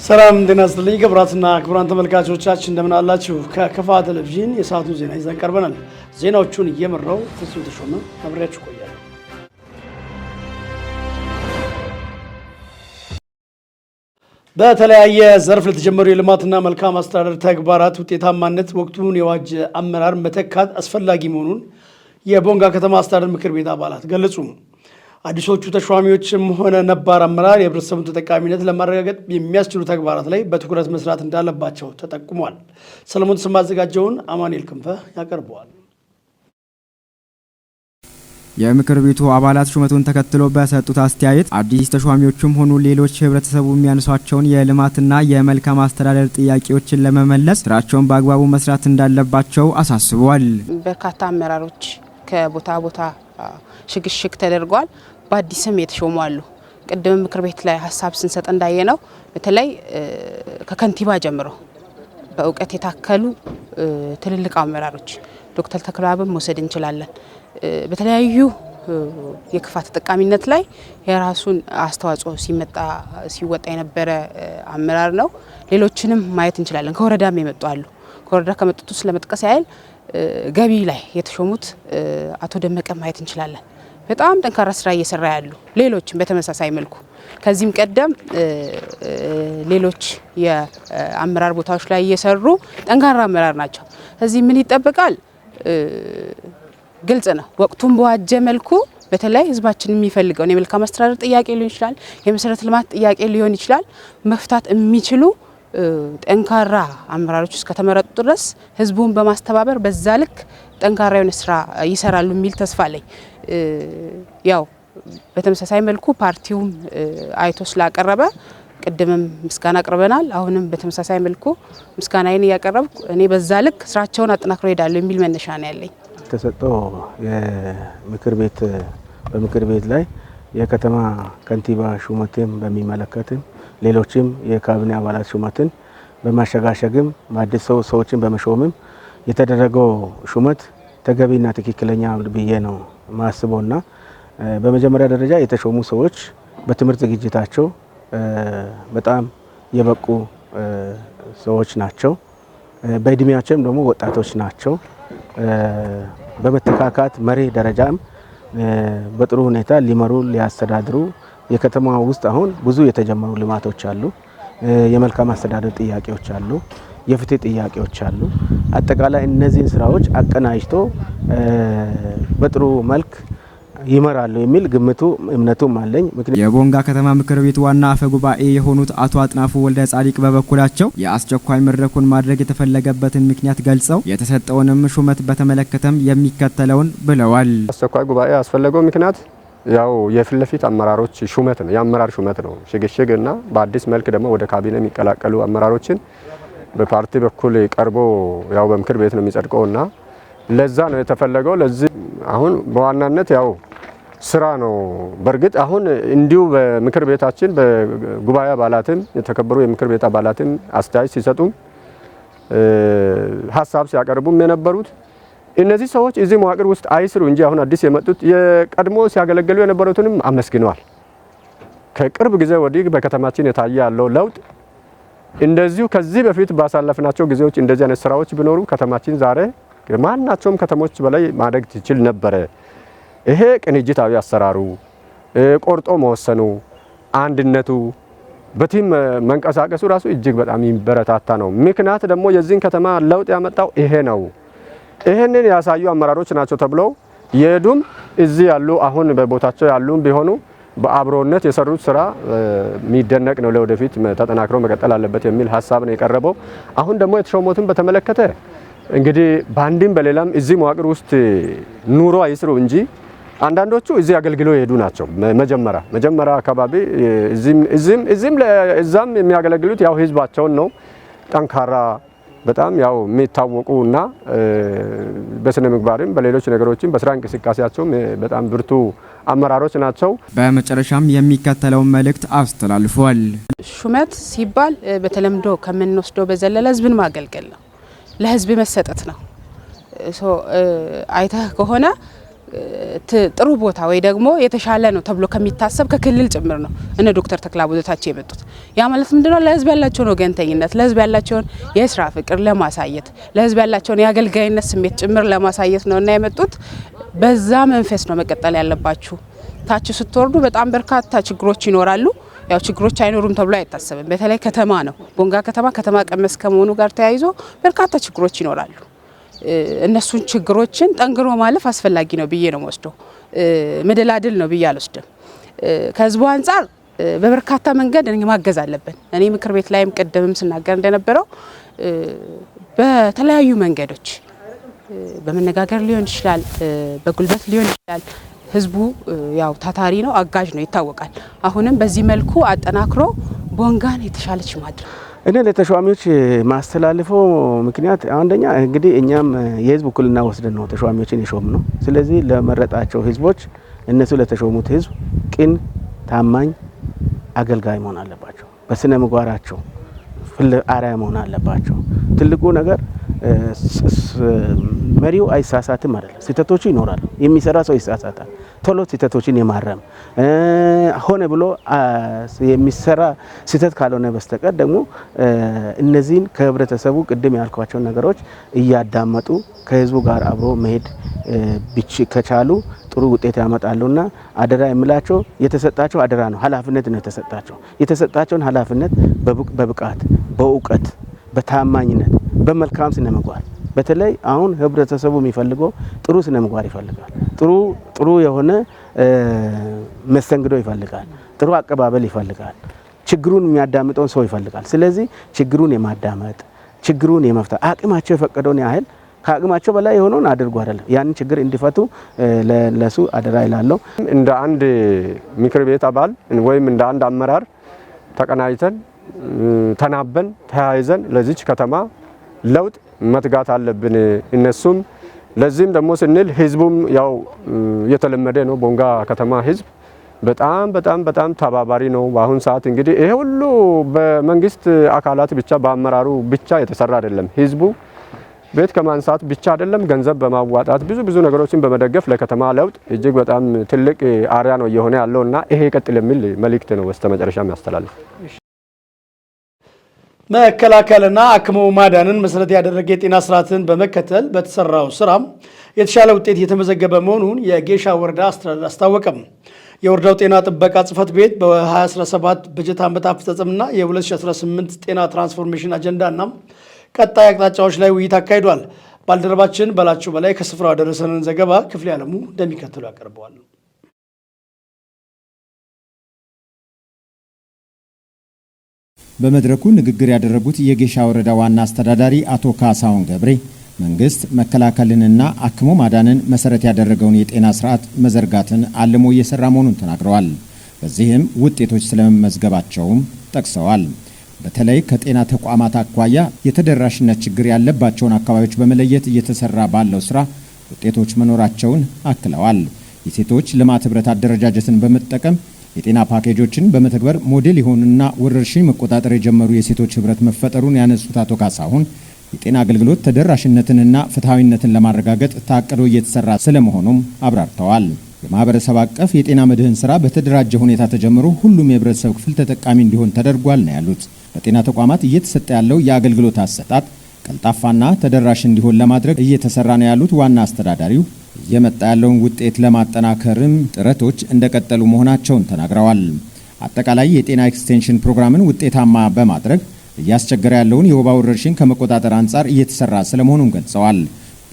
ሰላም ጤና ይስጥልኝ ክቡራትና ክቡራን ተመልካቾቻችን እንደምን አላችሁ? ከከፋ ቴሌቪዥን የሰዓቱን ዜና ይዘን ቀርበናል። ዜናዎቹን እየመራው ፍጹም ተሾመ አብሬያችሁ ቆያለሁ። በተለያየ ዘርፍ ለተጀመሩ የልማትና መልካም አስተዳደር ተግባራት ውጤታማነት ወቅቱን የዋጀ አመራር መተካት አስፈላጊ መሆኑን የቦንጋ ከተማ አስተዳደር ምክር ቤት አባላት ገለጹ። አዲሶቹ ተሿሚዎችም ሆነ ነባር አመራር የህብረተሰቡን ተጠቃሚነት ለማረጋገጥ የሚያስችሉ ተግባራት ላይ በትኩረት መስራት እንዳለባቸው ተጠቁሟል። ሰለሞን ተሰማ አዘጋጀውን አማኑኤል ክንፈ ያቀርበዋል። የምክር ቤቱ አባላት ሹመቱን ተከትሎ በሰጡት አስተያየት አዲስ ተሿሚዎችም ሆኑ ሌሎች ህብረተሰቡ የሚያነሷቸውን የልማትና የመልካም አስተዳደር ጥያቄዎችን ለመመለስ ስራቸውን በአግባቡ መስራት እንዳለባቸው አሳስበዋል። በርካታ አመራሮች ከቦታ ቦታ ሽግሽግ ተደርጓል። በአዲስም የተሾሙ አሉ። ቅድም ምክር ቤት ላይ ሀሳብ ስንሰጥ እንዳየነው በተለይ ከከንቲባ ጀምሮ በእውቀት የታከሉ ትልልቅ አመራሮች ዶክተር ተክለአብን መውሰድ እንችላለን። በተለያዩ የክፋት ተጠቃሚነት ላይ የራሱን አስተዋጽኦ ሲወጣ የነበረ አመራር ነው። ሌሎችንም ማየት እንችላለን። ከወረዳም የመጡ አሉ። ከወረዳ ከመጡት ውስጥ ለመጥቀስ ያህል ገቢ ላይ የተሾሙት አቶ ደመቀ ማየት እንችላለን። በጣም ጠንካራ ስራ እየሰራ ያሉ ሌሎችም በተመሳሳይ መልኩ ከዚህም ቀደም ሌሎች የአመራር ቦታዎች ላይ እየሰሩ ጠንካራ አመራር ናቸው። እዚህ ምን ይጠበቃል? ግልጽ ነው። ወቅቱን በዋጀ መልኩ በተለይ ህዝባችን የሚፈልገውን የመልካም አስተዳደር ጥያቄ ሊሆን ይችላል፣ የመሰረተ ልማት ጥያቄ ሊሆን ይችላል መፍታት የሚችሉ ጠንካራ አመራሮች እስከተመረጡ ድረስ ህዝቡን በማስተባበር በዛ ልክ ጠንካራ የሆነ ስራ ይሰራሉ የሚል ተስፋ አለኝ። ያው በተመሳሳይ መልኩ ፓርቲውም አይቶ ስላቀረበ ቅድምም ምስጋና አቅርበናል። አሁንም በተመሳሳይ መልኩ ምስጋናዬን እያቀረብኩ እኔ በዛ ልክ ስራቸውን አጠናክሮ ይሄዳሉ የሚል መነሻ ነው ያለኝ። ተሰጠው የምክር ቤት በምክር ቤት ላይ የከተማ ከንቲባ ሹመትን በሚመለከትም ሌሎችም የካቢኔ አባላት ሹመትን በማሸጋሸግም በአዲስ ሰዎችን በመሾምም የተደረገው ሹመት ተገቢና ትክክለኛ ብዬ ነው ማስበውና በመጀመሪያ ደረጃ የተሾሙ ሰዎች በትምህርት ዝግጅታቸው በጣም የበቁ ሰዎች ናቸው። በእድሜያቸውም ደግሞ ወጣቶች ናቸው። በመተካካት መሪ ደረጃም በጥሩ ሁኔታ ሊመሩ ሊያስተዳድሩ የከተማ ውስጥ አሁን ብዙ የተጀመሩ ልማቶች አሉ። የመልካም አስተዳደር ጥያቄዎች አሉ። የፍትህ ጥያቄዎች አሉ። አጠቃላይ እነዚህን ስራዎች አቀናጅቶ በጥሩ መልክ ይመራሉ የሚል ግምቱ እምነቱም አለኝ። የቦንጋ ከተማ ምክር ቤት ዋና አፈ ጉባኤ የሆኑት አቶ አጥናፉ ወልደ ጻዲቅ በበኩላቸው የአስቸኳይ መድረኩን ማድረግ የተፈለገበትን ምክንያት ገልጸው የተሰጠውንም ሹመት በተመለከተም የሚከተለውን ብለዋል። አስቸኳይ ጉባኤ ያስፈለገው ምክንያት ያው የፊት ለፊት አመራሮች ሹመት ነው፣ የአመራር ሹመት ነው። ሽግሽግና በአዲስ መልክ ደግሞ ወደ ካቢኔ የሚቀላቀሉ አመራሮችን በፓርቲ በኩል ቀርቦ ያው በምክር ቤት ነው የሚጸድቀውና ለዛ ነው የተፈለገው። ለዚህ አሁን በዋናነት ያው ስራ ነው። በርግጥ አሁን እንዲሁ በምክር ቤታችን በጉባኤ አባላትም የተከበሩ የምክር ቤት አባላትም አስተያየት ሲሰጡም ሀሳብ ሲያቀርቡም የነበሩት እነዚህ ሰዎች እዚህ መዋቅር ውስጥ አይስሩ እንጂ አሁን አዲስ የመጡት የቀድሞ ሲያገለግሉ የነበሩትንም አመስግነዋል። ከቅርብ ጊዜ ወዲህ በከተማችን የታየ ያለው ለውጥ እንደዚሁ ከዚህ በፊት ባሳለፍናቸው ጊዜዎች እንደዚህ አይነት ስራዎች ቢኖሩ ከተማችን ዛሬ ማናቸውም ከተሞች በላይ ማደግ ትችል ነበረ። ይሄ ቅንጅታዊ አሰራሩ፣ ቆርጦ መወሰኑ፣ አንድነቱ፣ በቲም መንቀሳቀሱ ራሱ እጅግ በጣም ይበረታታ ነው። ምክንያት ደግሞ የዚህን ከተማ ለውጥ ያመጣው ይሄ ነው። ይሄንን ያሳዩ አመራሮች ናቸው ተብለው የዱም እዚህ ያሉ አሁን በቦታቸው ያሉም ቢሆኑ በአብሮነት የሰሩት ስራ የሚደነቅ ነው። ለወደፊት ተጠናክሮ መቀጠል አለበት የሚል ሀሳብ ነው የቀረበው። አሁን ደግሞ የተሾሙትን በተመለከተ እንግዲህ በአንድም በሌላም እዚህ መዋቅር ውስጥ ኑሮ አይስሩ እንጂ አንዳንዶቹ እዚህ አገልግለው የሄዱ ናቸው። መጀመሪያ አካባቢ እዛም የሚያገለግሉት ያው ህዝባቸውን ነው። ጠንካራ በጣም ያው የሚታወቁና በስነ ምግባርም በሌሎች ነገሮችም በስራ እንቅስቃሴያቸውም በጣም ብርቱ አመራሮች ናቸው። በመጨረሻም የሚከተለውን መልእክት አስተላልፈዋል። ሹመት ሲባል በተለምዶ ከምንወስደው በዘለለ ህዝብን ማገልገል ነው፣ ለህዝብ መሰጠት ነው። አይተህ ከሆነ ጥሩ ቦታ ወይ ደግሞ የተሻለ ነው ተብሎ ከሚታሰብ ከክልል ጭምር ነው እነ ዶክተር ተክላ ቦታቸው የመጡት። ያ ማለት ምንድነው? ለህዝብ ያላቸውን ወገንተኝነት፣ ለህዝብ ያላቸውን የስራ ፍቅር ለማሳየት፣ ለህዝብ ያላቸውን የአገልጋይነት ስሜት ጭምር ለማሳየት ነውና የመጡት። በዛ መንፈስ ነው መቀጠል ያለባችሁ። ታች ስትወርዱ በጣም በርካታ ችግሮች ይኖራሉ። ያው ችግሮች አይኖሩም ተብሎ አይታሰብም። በተለይ ከተማ ነው፣ ቦንጋ ከተማ ቀመስ ከመሆኑ ጋር ተያይዞ በርካታ ችግሮች ይኖራሉ። እነሱን ችግሮችን ጠንክሮ ማለፍ አስፈላጊ ነው ብዬ ነው ወስደው መደላድል ነው ብዬ አልወስድም። ከህዝቡ አንጻር በበርካታ መንገድ ማገዝ አለብን። እኔ ምክር ቤት ላይም ቀደምም ስናገር እንደነበረው በተለያዩ መንገዶች በመነጋገር ሊሆን ይችላል፣ በጉልበት ሊሆን ይችላል። ህዝቡ ያው ታታሪ ነው፣ አጋዥ ነው፣ ይታወቃል። አሁንም በዚህ መልኩ አጠናክሮ ቦንጋን የተሻለች ማድረግ እኔ ለተሿሚዎች ማስተላልፈው ምክንያት አንደኛ እንግዲህ እኛም የህዝብ እኩልና ወስደን ነው ተሿሚዎችን የሾም ነው። ስለዚህ ለመረጣቸው ህዝቦች እነሱ ለተሾሙት ህዝብ ቅን፣ ታማኝ አገልጋይ መሆን አለባቸው። በስነ ምግባራቸው አርአያ መሆን አለባቸው። ትልቁ ነገር መሪው አይሳሳትም አይደለም፣ ስህተቶች ይኖራሉ። የሚሰራ ሰው ይሳሳታል። ቶሎ ስህተቶችን የማረም ሆነ ብሎ የሚሰራ ስህተት ካልሆነ በስተቀር ደግሞ እነዚህን ከህብረተሰቡ ቅድም ያልኳቸው ነገሮች እያዳመጡ ከህዝቡ ጋር አብሮ መሄድ ከቻሉ ጥሩ ውጤት ያመጣሉና አደራ የምላቸው የተሰጣቸው አደራ ነው፣ ኃላፊነት ነው የተሰጣቸው። የተሰጣቸውን ኃላፊነት በብቃት፣ በእውቀት፣ በታማኝነት፣ በመልካም ስነ ምግባር በተለይ አሁን ህብረተሰቡ የሚፈልገው ጥሩ ስነ ምግባር ይፈልጋል። ጥሩ የሆነ መስተንግዶ ይፈልጋል። ጥሩ አቀባበል ይፈልጋል። ችግሩን የሚያዳምጠውን ሰው ይፈልጋል። ስለዚህ ችግሩን የማዳመጥ ችግሩን የመፍታት አቅማቸው የፈቀደውን ያህል ከአቅማቸው በላይ የሆነውን አድርጎ አይደለም ያንን ችግር እንዲፈቱ ለሱ አደራ ይላለው። እንደ አንድ ምክር ቤት አባል ወይም እንደ አንድ አመራር ተቀናይተን ተናበን ተያይዘን ለዚች ከተማ ለውጥ መትጋት አለብን። እነሱም ለዚህም ደግሞ ስንል ህዝቡም ያው የተለመደ ነው። ቦንጋ ከተማ ህዝብ በጣም ተባባሪ ነው። በአሁን ሰዓት እንግዲህ ይሄ ሁሉ በመንግስት አካላት ብቻ በአመራሩ ብቻ የተሰራ አይደለም። ህዝቡ ቤት ከማንሳት ብቻ አይደለም፣ ገንዘብ በማዋጣት ብዙ ነገሮችን በመደገፍ ለከተማ ለውጥ እጅግ በጣም ትልቅ አርአያ ነው እየሆነ ያለውና ይሄ ይቀጥል የሚል መልእክት ነው በስተመጨረሻ የሚያስተላልፍ። መከላከልና አክሞ ማዳንን መሰረት ያደረገ የጤና ስርዓትን በመከተል በተሰራው ስራም የተሻለ ውጤት የተመዘገበ መሆኑን የጌሻ ወረዳ አስተዳደር አስታወቀም። የወረዳው ጤና ጥበቃ ጽሕፈት ቤት በ2017 በጀት ዓመት አፈጻጸምና የ2018 ጤና ትራንስፎርሜሽን አጀንዳና ቀጣይ አቅጣጫዎች ላይ ውይይት አካሂዷል። ባልደረባችን በላቸው በላይ ከስፍራው ያደረሰንን ዘገባ ክፍሌ ዓለሙ እንደሚከተሉ ያቀርበዋል። በመድረኩ ንግግር ያደረጉት የጌሻ ወረዳ ዋና አስተዳዳሪ አቶ ካሳሁን ገብሬ መንግስት መከላከልንና አክሞ ማዳንን መሰረት ያደረገውን የጤና ስርዓት መዘርጋትን አልሞ እየሰራ መሆኑን ተናግረዋል። በዚህም ውጤቶች ስለመመዝገባቸውም ጠቅሰዋል። በተለይ ከጤና ተቋማት አኳያ የተደራሽነት ችግር ያለባቸውን አካባቢዎች በመለየት እየተሰራ ባለው ስራ ውጤቶች መኖራቸውን አክለዋል። የሴቶች ልማት ህብረት አደረጃጀትን በመጠቀም የጤና ፓኬጆችን በመተግበር ሞዴል የሆኑና ወረርሽኝ መቆጣጠር የጀመሩ የሴቶች ህብረት መፈጠሩን ያነሱት አቶ ካሳሁን የጤና አገልግሎት ተደራሽነትንና ፍትሐዊነትን ለማረጋገጥ ታቅዶ እየተሰራ ስለመሆኑም አብራርተዋል። የማህበረሰብ አቀፍ የጤና መድህን ስራ በተደራጀ ሁኔታ ተጀምሮ ሁሉም የህብረተሰብ ክፍል ተጠቃሚ እንዲሆን ተደርጓል ነው ያሉት። በጤና ተቋማት እየተሰጠ ያለው የአገልግሎት አሰጣጥ ቀልጣፋና ተደራሽ እንዲሆን ለማድረግ እየተሰራ ነው ያሉት ዋና አስተዳዳሪው እየመጣ ያለውን ውጤት ለማጠናከርም ጥረቶች እንደቀጠሉ መሆናቸውን ተናግረዋል። አጠቃላይ የጤና ኤክስቴንሽን ፕሮግራምን ውጤታማ በማድረግ እያስቸገረ ያለውን የወባ ወረርሽኝ ከመቆጣጠር አንጻር እየተሰራ ስለመሆኑን ገልጸዋል።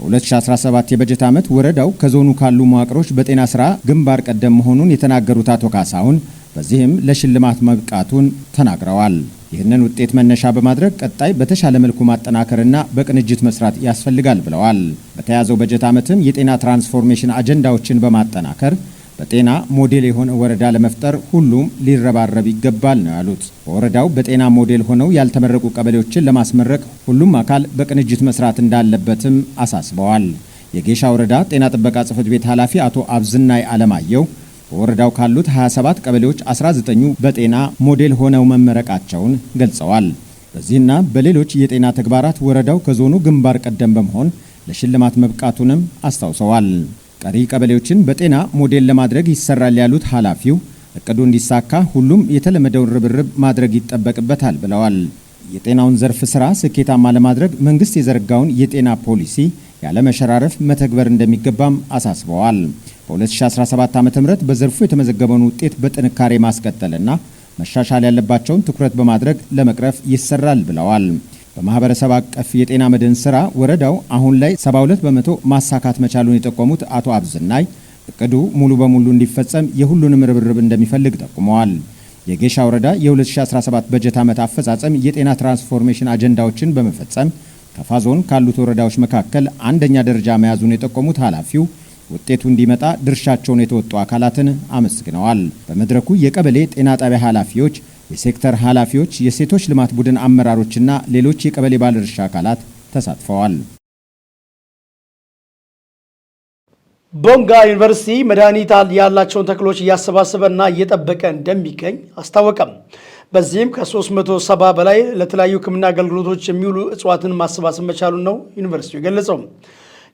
በ2017 የበጀት ዓመት ወረዳው ከዞኑ ካሉ መዋቅሮች በጤና ስራ ግንባር ቀደም መሆኑን የተናገሩት አቶ ካሳሁን በዚህም ለሽልማት መብቃቱን ተናግረዋል። ይህንን ውጤት መነሻ በማድረግ ቀጣይ በተሻለ መልኩ ማጠናከርና በቅንጅት መስራት ያስፈልጋል ብለዋል። በተያዘው በጀት ዓመትም የጤና ትራንስፎርሜሽን አጀንዳዎችን በማጠናከር በጤና ሞዴል የሆነ ወረዳ ለመፍጠር ሁሉም ሊረባረብ ይገባል ነው ያሉት። በወረዳው በጤና ሞዴል ሆነው ያልተመረቁ ቀበሌዎችን ለማስመረቅ ሁሉም አካል በቅንጅት መስራት እንዳለበትም አሳስበዋል። የጌሻ ወረዳ ጤና ጥበቃ ጽሕፈት ቤት ኃላፊ አቶ አብዝናይ አለማየሁ በወረዳው ካሉት 27 ቀበሌዎች 19ኙ በጤና ሞዴል ሆነው መመረቃቸውን ገልጸዋል። በዚህና በሌሎች የጤና ተግባራት ወረዳው ከዞኑ ግንባር ቀደም በመሆን ለሽልማት መብቃቱንም አስታውሰዋል። ቀሪ ቀበሌዎችን በጤና ሞዴል ለማድረግ ይሰራል ያሉት ኃላፊው እቅዱ እንዲሳካ ሁሉም የተለመደውን ርብርብ ማድረግ ይጠበቅበታል ብለዋል። የጤናውን ዘርፍ ስራ ስኬታማ ለማድረግ መንግስት የዘረጋውን የጤና ፖሊሲ ያለመሸራረፍ መተግበር እንደሚገባም አሳስበዋል። በ2017 ዓ.ም በዘርፉ የተመዘገበውን ውጤት በጥንካሬ ማስቀጠልና መሻሻል ያለባቸውን ትኩረት በማድረግ ለመቅረፍ ይሰራል ብለዋል። በማህበረሰብ አቀፍ የጤና መድን ስራ ወረዳው አሁን ላይ 72 በመቶ ማሳካት መቻሉን የጠቆሙት አቶ አብዝናይ እቅዱ ሙሉ በሙሉ እንዲፈጸም የሁሉንም ርብርብ እንደሚፈልግ ጠቁመዋል። የጌሻ ወረዳ የ2017 በጀት ዓመት አፈጻጸም የጤና ትራንስፎርሜሽን አጀንዳዎችን በመፈጸም ከፋ ዞን ካሉት ወረዳዎች መካከል አንደኛ ደረጃ መያዙን የጠቆሙት ኃላፊው ውጤቱ እንዲመጣ ድርሻቸውን የተወጡ አካላትን አመስግነዋል። በመድረኩ የቀበሌ ጤና ጣቢያ ኃላፊዎች፣ የሴክተር ኃላፊዎች፣ የሴቶች ልማት ቡድን አመራሮችና ሌሎች የቀበሌ ባለድርሻ አካላት ተሳትፈዋል። ቦንጋ ዩኒቨርሲቲ መድኃኒት ያላቸውን ተክሎች እያሰባሰበና እየጠበቀ እንደሚገኝ አስታወቀም። በዚህም ከ370 በላይ ለተለያዩ ሕክምና አገልግሎቶች የሚውሉ እጽዋትን ማሰባሰብ መቻሉን ነው ዩኒቨርሲቲው የገለጸው።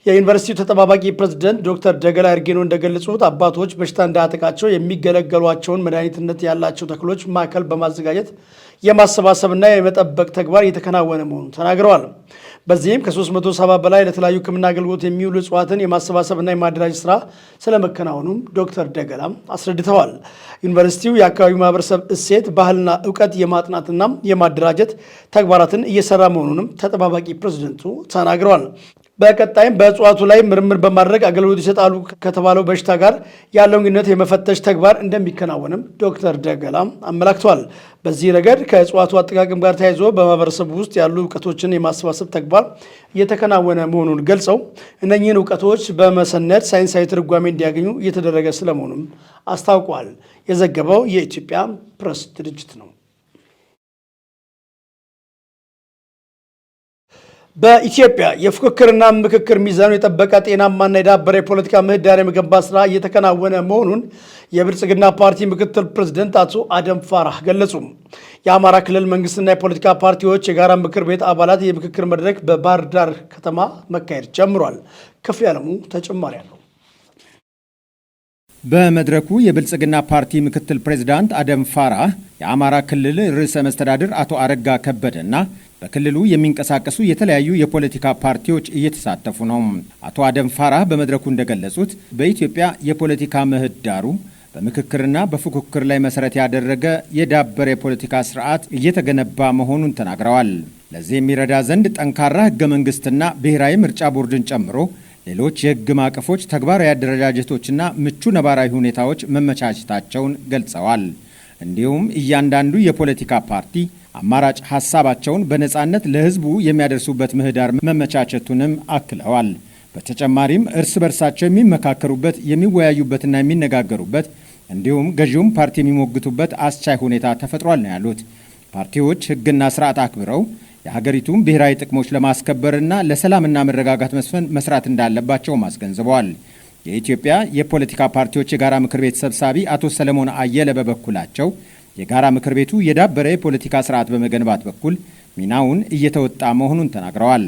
የዩኒቨርሲቲው ተጠባባቂ ፕሬዝዳንት ዶክተር ደገላ እርጌኖ እንደገለጹት አባቶች በሽታ እንዳያጠቃቸው የሚገለገሏቸውን መድኃኒትነት ያላቸው ተክሎች ማዕከል በማዘጋጀት የማሰባሰብና የመጠበቅ ተግባር እየተከናወነ መሆኑን ተናግረዋል። በዚህም ከ370 በላይ ለተለያዩ ሕክምና አገልግሎት የሚውሉ እጽዋትን የማሰባሰብና የማደራጀት ስራ ስለመከናወኑም ዶክተር ደገላም አስረድተዋል። ዩኒቨርሲቲው የአካባቢው ማህበረሰብ እሴት፣ ባህልና እውቀት የማጥናትና የማደራጀት ተግባራትን እየሰራ መሆኑንም ተጠባባቂ ፕሬዝዳንቱ ተናግረዋል። በቀጣይም በእጽዋቱ ላይ ምርምር በማድረግ አገልግሎት ይሰጣሉ ከተባለው በሽታ ጋር ያለውን ግንኙነት የመፈተሽ ተግባር እንደሚከናወንም ዶክተር ደገላም አመላክተዋል። በዚህ ረገድ ከእጽዋቱ አጠቃቀም ጋር ተያይዞ በማህበረሰቡ ውስጥ ያሉ እውቀቶችን የማሰባሰብ ተግባር እየተከናወነ መሆኑን ገልጸው እነኚህን እውቀቶች በመሰነድ ሳይንሳዊ ትርጓሜ እንዲያገኙ እየተደረገ ስለመሆኑም አስታውቋል። የዘገበው የኢትዮጵያ ፕሬስ ድርጅት ነው። በኢትዮጵያ የፉክክርና ምክክር ሚዛኑ የጠበቀ ጤናማና የዳበረ የፖለቲካ ምህዳር የመገንባት ስራ እየተከናወነ መሆኑን የብልጽግና ፓርቲ ምክትል ፕሬዝደንት አቶ አደም ፋራህ ገለጹ። የአማራ ክልል መንግስትና የፖለቲካ ፓርቲዎች የጋራ ምክር ቤት አባላት የምክክር መድረክ በባህር ዳር ከተማ መካሄድ ጀምሯል። ከፍ ያለሙ ተጨማሪ አለው። በመድረኩ የብልጽግና ፓርቲ ምክትል ፕሬዝዳንት አደም ፋራህ፣ የአማራ ክልል ርዕሰ መስተዳድር አቶ አረጋ ከበደና በክልሉ የሚንቀሳቀሱ የተለያዩ የፖለቲካ ፓርቲዎች እየተሳተፉ ነው። አቶ አደም ፋራህ በመድረኩ እንደገለጹት በኢትዮጵያ የፖለቲካ ምህዳሩ በምክክርና በፉክክር ላይ መሰረት ያደረገ የዳበረ የፖለቲካ ስርዓት እየተገነባ መሆኑን ተናግረዋል። ለዚህ የሚረዳ ዘንድ ጠንካራ ህገ መንግስትና ብሔራዊ ምርጫ ቦርድን ጨምሮ ሌሎች የህግ ማዕቀፎች፣ ተግባራዊ አደረጃጀቶችና ምቹ ነባራዊ ሁኔታዎች መመቻቸታቸውን ገልጸዋል። እንዲሁም እያንዳንዱ የፖለቲካ ፓርቲ አማራጭ ሀሳባቸውን በነፃነት ለህዝቡ የሚያደርሱበት ምህዳር መመቻቸቱንም አክለዋል። በተጨማሪም እርስ በርሳቸው የሚመካከሩበት፣ የሚወያዩበትና የሚነጋገሩበት እንዲሁም ገዢውም ፓርቲ የሚሞግቱበት አስቻይ ሁኔታ ተፈጥሯል ነው ያሉት። ፓርቲዎች ህግና ስርዓት አክብረው የሀገሪቱን ብሔራዊ ጥቅሞች ለማስከበርና ለሰላምና መረጋጋት መስፈን መስራት እንዳለባቸውም አስገንዝበዋል። የኢትዮጵያ የፖለቲካ ፓርቲዎች የጋራ ምክር ቤት ሰብሳቢ አቶ ሰለሞን አየለ በበኩላቸው የጋራ ምክር ቤቱ የዳበረ የፖለቲካ ስርዓት በመገንባት በኩል ሚናውን እየተወጣ መሆኑን ተናግረዋል።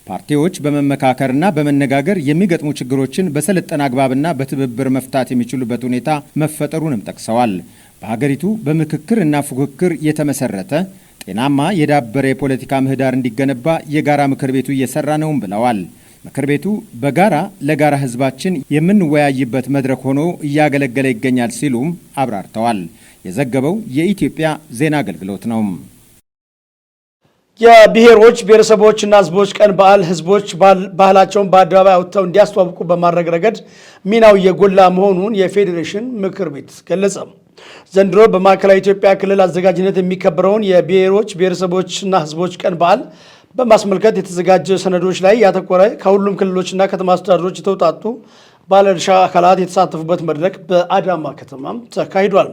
ፓርቲዎች በመመካከርና በመነጋገር የሚገጥሙ ችግሮችን በሰለጠነ አግባብና በትብብር መፍታት የሚችሉበት ሁኔታ መፈጠሩንም ጠቅሰዋል። በሀገሪቱ በምክክር እና ፉክክር የተመሰረተ ጤናማ የዳበረ የፖለቲካ ምህዳር እንዲገነባ የጋራ ምክር ቤቱ እየሰራ ነውም ብለዋል። ምክር ቤቱ በጋራ ለጋራ ህዝባችን የምንወያይበት መድረክ ሆኖ እያገለገለ ይገኛል ሲሉም አብራርተዋል። የዘገበው የኢትዮጵያ ዜና አገልግሎት ነው። የብሔሮች ብሔረሰቦችና ህዝቦች ቀን በዓል ህዝቦች ባህላቸውን በአደባባይ አውጥተው እንዲያስተዋውቁ በማድረግ ረገድ ሚናው የጎላ መሆኑን የፌዴሬሽን ምክር ቤት ገለጸ። ዘንድሮ በማዕከላዊ ኢትዮጵያ ክልል አዘጋጅነት የሚከበረውን የብሔሮች ብሔረሰቦችና ህዝቦች ቀን በዓል በማስመልከት የተዘጋጀ ሰነዶች ላይ ያተኮረ ከሁሉም ክልሎችና ከተማ አስተዳደሮች የተውጣጡ ባለድርሻ አካላት የተሳተፉበት መድረክ በአዳማ ከተማም ተካሂዷል።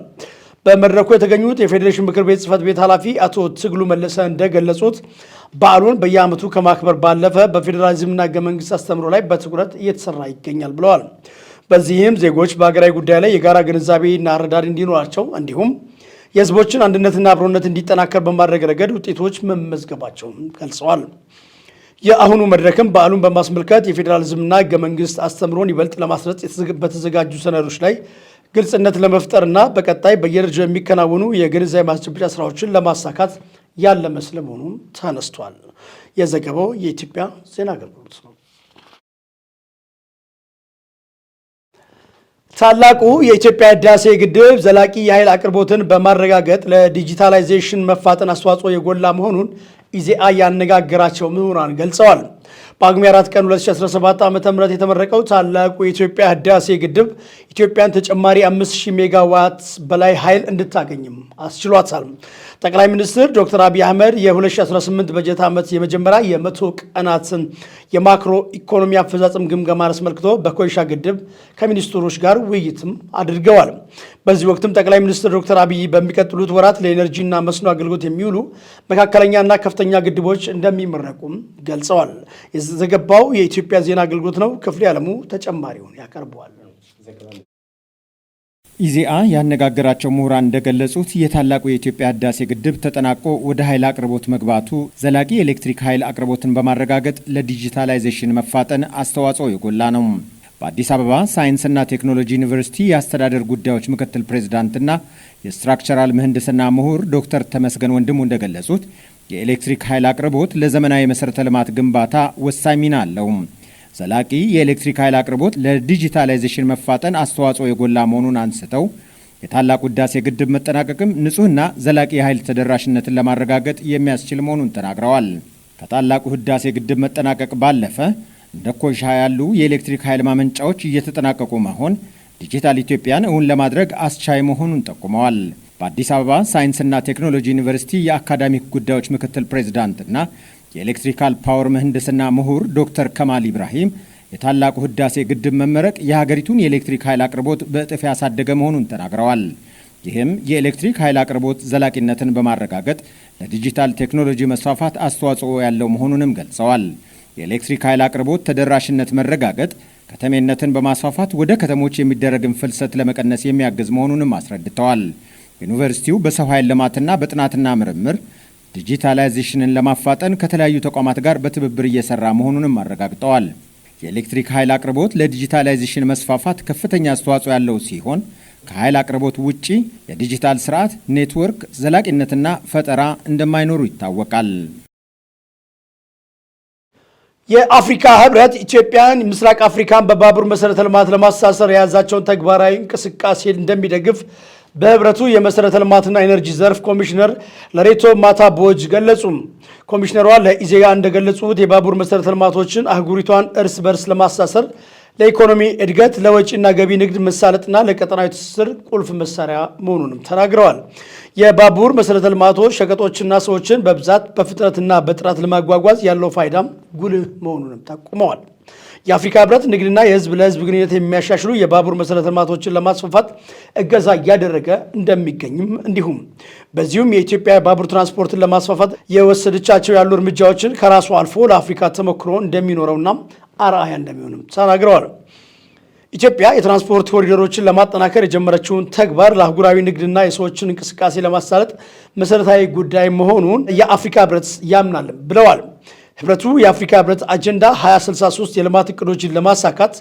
በመድረኩ የተገኙት የፌዴሬሽን ምክር ቤት ጽህፈት ቤት ኃላፊ አቶ ትግሉ መለሰ እንደገለጹት በዓሉን በየዓመቱ ከማክበር ባለፈ በፌዴራሊዝምና ህገ መንግስት አስተምሮ ላይ በትኩረት እየተሰራ ይገኛል ብለዋል። በዚህም ዜጎች በሀገራዊ ጉዳይ ላይ የጋራ ግንዛቤና አረዳድ እንዲኖራቸው እንዲሁም የህዝቦችን አንድነትና አብሮነት እንዲጠናከር በማድረግ ረገድ ውጤቶች መመዝገባቸውን ገልጸዋል። የአሁኑ መድረክም በዓሉን በማስመልከት የፌዴራሊዝምና ሕገ መንግስት አስተምሮን ይበልጥ ለማስረጽ በተዘጋጁ ሰነዶች ላይ ግልጽነት ለመፍጠርና በቀጣይ በየደረጃው የሚከናወኑ የግንዛቤ ማስጨበጫ ስራዎችን ለማሳካት ያለመ ስለመሆኑም ተነስቷል። የዘገበው የኢትዮጵያ ዜና አገልግሎት ነው። ታላቁ የኢትዮጵያ ህዳሴ ግድብ ዘላቂ የኃይል አቅርቦትን በማረጋገጥ ለዲጂታላይዜሽን መፋጠን አስተዋጽኦ የጎላ መሆኑን ኢዜአ ያነጋገራቸው ምሁራን ገልጸዋል። በጳጉሜ 4 ቀን 2017 ዓ.ም የተመረቀው ታላቁ የኢትዮጵያ ህዳሴ ግድብ ኢትዮጵያን ተጨማሪ 5000 ሜጋዋት በላይ ኃይል እንድታገኝም አስችሏታል። ጠቅላይ ሚኒስትር ዶክተር አብይ አህመድ የ2018 በጀት ዓመት የመጀመሪያ የ100 ቀናትን የማክሮ ኢኮኖሚ አፈጻጸም ግምገማን አስመልክቶ በኮይሻ ግድብ ከሚኒስትሮች ጋር ውይይትም አድርገዋል። በዚህ ወቅትም ጠቅላይ ሚኒስትር ዶክተር አብይ በሚቀጥሉት ወራት ለኤነርጂና መስኖ አገልግሎት የሚውሉ መካከለኛና ከፍተኛ ግድቦች እንደሚመረቁም ገልጸዋል። የተዘገባው የኢትዮጵያ ዜና አገልግሎት ነው። ክፍሌ ዓለሙ ተጨማሪውን ያቀርበዋል። ኢዜአ ያነጋገራቸው ምሁራን እንደገለጹት የታላቁ የኢትዮጵያ ህዳሴ ግድብ ተጠናቆ ወደ ኃይል አቅርቦት መግባቱ ዘላቂ የኤሌክትሪክ ኃይል አቅርቦትን በማረጋገጥ ለዲጂታላይዜሽን መፋጠን አስተዋጽኦ የጎላ ነው። በአዲስ አበባ ሳይንስና ቴክኖሎጂ ዩኒቨርሲቲ የአስተዳደር ጉዳዮች ምክትል ፕሬዝዳንትና የስትራክቸራል ምህንድስና ምሁር ዶክተር ተመስገን ወንድሙ እንደገለጹት የኤሌክትሪክ ኃይል አቅርቦት ለዘመናዊ መሠረተ ልማት ግንባታ ወሳኝ ሚና አለው። ዘላቂ የኤሌክትሪክ ኃይል አቅርቦት ለዲጂታላይዜሽን መፋጠን አስተዋጽኦ የጎላ መሆኑን አንስተው የታላቁ ህዳሴ ግድብ መጠናቀቅም ንጹህና ዘላቂ የኃይል ተደራሽነትን ለማረጋገጥ የሚያስችል መሆኑን ተናግረዋል። ከታላቁ ህዳሴ ግድብ መጠናቀቅ ባለፈ እንደ ኮይሻ ያሉ የኤሌክትሪክ ኃይል ማመንጫዎች እየተጠናቀቁ መሆን ዲጂታል ኢትዮጵያን እውን ለማድረግ አስቻይ መሆኑን ጠቁመዋል። በአዲስ አበባ ሳይንስና ቴክኖሎጂ ዩኒቨርሲቲ የአካዳሚክ ጉዳዮች ምክትል ፕሬዝዳንትና የኤሌክትሪካል ፓወር ምህንድስና ምሁር ዶክተር ከማል ኢብራሂም የታላቁ ህዳሴ ግድብ መመረቅ የሀገሪቱን የኤሌክትሪክ ኃይል አቅርቦት በእጥፍ ያሳደገ መሆኑን ተናግረዋል። ይህም የኤሌክትሪክ ኃይል አቅርቦት ዘላቂነትን በማረጋገጥ ለዲጂታል ቴክኖሎጂ መስፋፋት አስተዋጽኦ ያለው መሆኑንም ገልጸዋል። የኤሌክትሪክ ኃይል አቅርቦት ተደራሽነት መረጋገጥ ከተሜነትን በማስፋፋት ወደ ከተሞች የሚደረግን ፍልሰት ለመቀነስ የሚያግዝ መሆኑንም አስረድተዋል። ዩኒቨርሲቲው በሰው ኃይል ልማትና በጥናትና ምርምር ዲጂታላይዜሽንን ለማፋጠን ከተለያዩ ተቋማት ጋር በትብብር እየሰራ መሆኑንም አረጋግጠዋል። የኤሌክትሪክ ኃይል አቅርቦት ለዲጂታላይዜሽን መስፋፋት ከፍተኛ አስተዋጽኦ ያለው ሲሆን ከኃይል አቅርቦት ውጪ የዲጂታል ስርዓት፣ ኔትወርክ፣ ዘላቂነትና ፈጠራ እንደማይኖሩ ይታወቃል። የአፍሪካ ህብረት ኢትዮጵያን ምስራቅ አፍሪካን በባቡር መሰረተ ልማት ለማስተሳሰር የያዛቸውን ተግባራዊ እንቅስቃሴ እንደሚደግፍ በህብረቱ የመሰረተ ልማትና ኢነርጂ ዘርፍ ኮሚሽነር ለሬቶ ማታቦጅ ገለጹ። ኮሚሽነሯ ለኢዜአ እንደገለጹት የባቡር መሰረተ ልማቶችን አህጉሪቷን እርስ በርስ ለማስተሳሰር ለኢኮኖሚ እድገት፣ ለወጪና ገቢ ንግድ መሳለጥና ለቀጠናዊ ትስስር ቁልፍ መሳሪያ መሆኑንም ተናግረዋል። የባቡር መሰረተ ልማቶች ሸቀጦችና ሰዎችን በብዛት በፍጥነትና በጥራት ለማጓጓዝ ያለው ፋይዳም ጉልህ መሆኑንም ጠቁመዋል። የአፍሪካ ህብረት ንግድና የህዝብ ለህዝብ ግንኙነት የሚያሻሽሉ የባቡር መሰረተ ልማቶችን ለማስፋፋት እገዛ እያደረገ እንደሚገኝም እንዲሁም በዚሁም የኢትዮጵያ ባቡር ትራንስፖርትን ለማስፋፋት የወሰደቻቸው ያሉ እርምጃዎችን ከራሱ አልፎ ለአፍሪካ ተሞክሮ እንደሚኖረውና አርአያ እንደሚሆንም ተናግረዋል። ኢትዮጵያ የትራንስፖርት ኮሪደሮችን ለማጠናከር የጀመረችውን ተግባር ለአህጉራዊ ንግድና የሰዎችን እንቅስቃሴ ለማሳለጥ መሰረታዊ ጉዳይ መሆኑን የአፍሪካ ህብረት ያምናል ብለዋል። ህብረቱ የአፍሪካ ህብረት አጀንዳ 2063 የልማት እቅዶችን ለማሳካት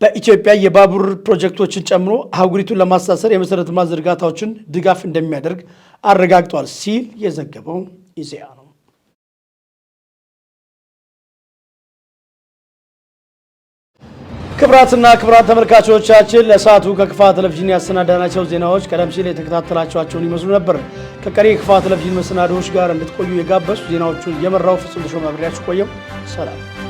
በኢትዮጵያ የባቡር ፕሮጀክቶችን ጨምሮ አህጉሪቱን ለማስተሳሰር የመሰረተ ልማት ዝርጋታዎችን ድጋፍ እንደሚያደርግ አረጋግጧል ሲል የዘገበው ኢዜአ ነው። ክቡራትና ክቡራን ተመልካቾቻችን ለሰዓቱ ከክፋት ቴሌቪዥን ያሰናዳናቸው ዜናዎች ቀደም ሲል የተከታተላችኋቸውን ይመስሉ ነበር። ከቀሪ የክፋት ቴሌቪዥን መሰናዶዎች ጋር እንድትቆዩ የጋበዝኩ ዜናዎቹን የመራው ፍጹም ተሾመ አብሬያችሁ ቆየሁ። ሰላም።